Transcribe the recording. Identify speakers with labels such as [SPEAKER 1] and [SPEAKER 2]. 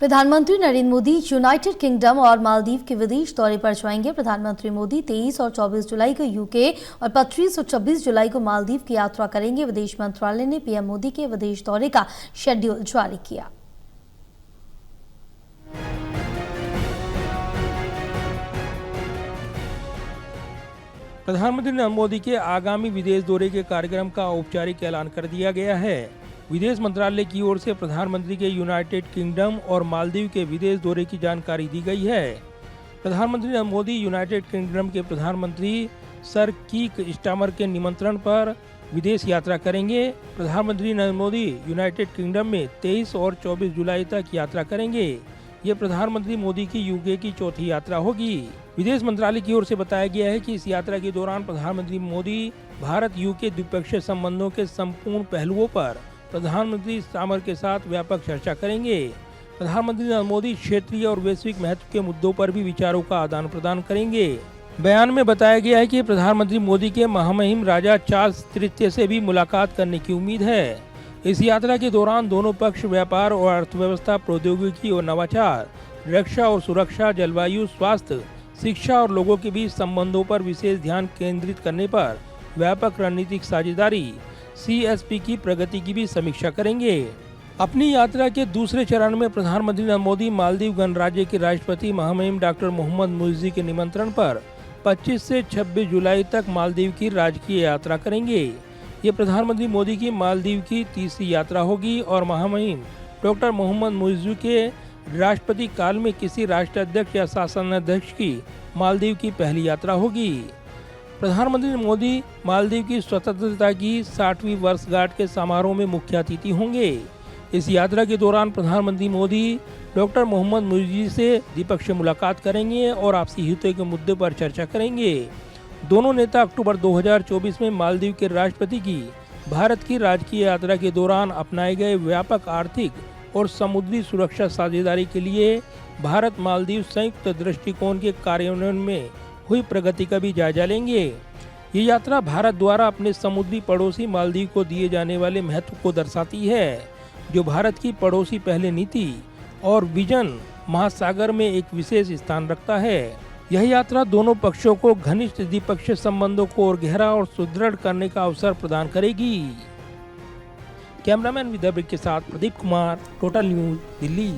[SPEAKER 1] प्रधानमंत्री Narendra Modi United kingdom और मालदीव के विदेश दौरे पर जाएंगे। प्रधानमंत्री मोदी 23 और 24 जुलाई को यूके और 25 और 26 जुलाई को मालदीव की यात्रा करेंगे। विदेश मंत्रालय ने पीएम मोदी के विदेश दौरे का शेड्यूल जारी किया।
[SPEAKER 2] प्रधानमंत्री नरेंद्र मोदी के आगामी विदेश दौरे के कार्यक्रम का औपचारिक ऐलान कर दिया गया है। विदेश मंत्रालय की ओर से प्रधानमंत्री के यूनाइटेड किंगडम और मालदीव के विदेश दौरे की जानकारी दी गई है। प्रधानमंत्री नरेंद्र मोदी यूनाइटेड किंगडम के प्रधानमंत्री सर कीर स्टारमर के निमंत्रण पर विदेश यात्रा करेंगे। प्रधानमंत्री नरेंद्र मोदी यूनाइटेड किंगडम में 23 और 24 जुलाई तक यात्रा करेंगे। ये प्रधानमंत्री मोदी की यूके की चौथी यात्रा होगी। विदेश मंत्रालय की ओर से बताया गया है कि इस यात्रा के दौरान प्रधानमंत्री मोदी भारत यूके द्विपक्षीय संबंधों के संपूर्ण पहलुओं पर प्रधानमंत्री स्टारमर के साथ व्यापक चर्चा करेंगे। प्रधानमंत्री नरेंद्र मोदी क्षेत्रीय और वैश्विक महत्व के मुद्दों पर भी विचारों का आदान प्रदान करेंगे। बयान में बताया गया है कि प्रधानमंत्री मोदी के महामहिम राजा चार्ल्स तृतीय से भी मुलाकात करने की उम्मीद है। इस यात्रा के दौरान दोनों पक्ष व्यापार और अर्थव्यवस्था, प्रौद्योगिकी और नवाचार, रक्षा और सुरक्षा, जलवायु, स्वास्थ्य, शिक्षा और लोगों के बीच संबंधों पर विशेष ध्यान केंद्रित करने पर व्यापक रणनीतिक साझेदारी CSP की प्रगति की भी समीक्षा करेंगे। अपनी यात्रा के दूसरे चरण में प्रधानमंत्री नरेंद्र मोदी मालदीव गणराज्य के राष्ट्रपति महामहिम डॉक्टर मोहम्मद मुइज़्ज़ी के निमंत्रण पर 25 से 26 जुलाई तक मालदीव की राजकीय यात्रा करेंगे। ये प्रधानमंत्री मोदी की मालदीव की तीसरी यात्रा होगी और महामहिम डॉक्टर मोहम्मद मुइज़्ज़ी के राष्ट्रपति काल में किसी राष्ट्राध्यक्ष या शासनाध्यक्ष की मालदीव की पहली यात्रा होगी। प्रधानमंत्री मोदी मालदीव की स्वतंत्रता की 60वीं वर्षगांठ के समारोह में मुख्य अतिथि होंगे। इस यात्रा के दौरान प्रधानमंत्री मोदी डॉक्टर मोहम्मद मुइज़्ज़ी से द्विपक्षीय मुलाकात करेंगे और आपसी हितों के मुद्दे पर चर्चा करेंगे। दोनों नेता अक्टूबर 2024 में मालदीव के राष्ट्रपति की भारत की राजकीय यात्रा के दौरान अपनाए गए व्यापक आर्थिक और समुद्री सुरक्षा साझेदारी के लिए भारत मालदीव संयुक्त दृष्टिकोण के कार्यान्वयन में हुई प्रगति का भी जायजा लेंगे। ये यात्रा भारत द्वारा अपने समुद्री पड़ोसी मालदीव को दिए जाने वाले महत्व को दर्शाती है, जो भारत की पड़ोसी पहले नीति और विजन महासागर में एक विशेष स्थान रखता है। यह यात्रा दोनों पक्षों को घनिष्ठ द्विपक्षीय संबंधों को और गहरा और सुदृढ़ करने का अवसर प्रदान करेगी। कैमरामैन विद्या के साथ प्रदीप कुमार, टोटल न्यूज, दिल्ली।